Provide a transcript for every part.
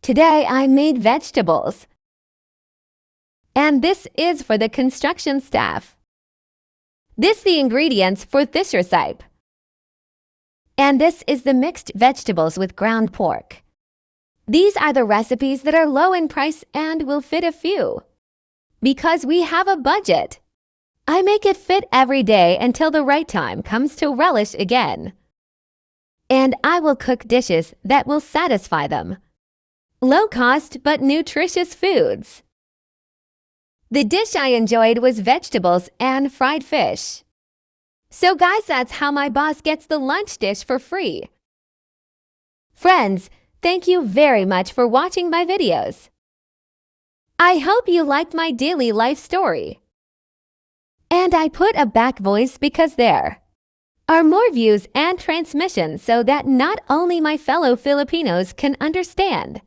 Today I made vegetables. And this is for the construction staff. This the ingredients for this recipe. And this is the mixed vegetables with ground pork. These are the recipes that are low in price and will fit a few. Because we have a budget. I make it fit every day until the right time comes to relish again. And I will cook dishes that will satisfy them. Low cost but nutritious foods. The dish I enjoyed was vegetables and fried fish. So guys, that's how my boss gets the lunch dish for free. Friends, thank you very much for watching my videos. I hope you liked my daily life story. And I put a back voice because there are more views and transmissions so that not only my fellow Filipinos can understand.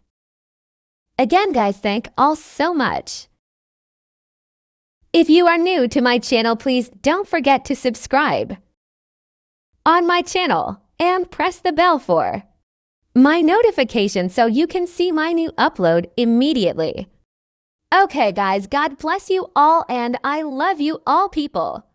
Again guys, thank all so much. If you are new to my channel, please don't forget to subscribe on my channel and press the bell for my notification so you can see my new upload immediately. Okay guys, God bless you all and I love you all people.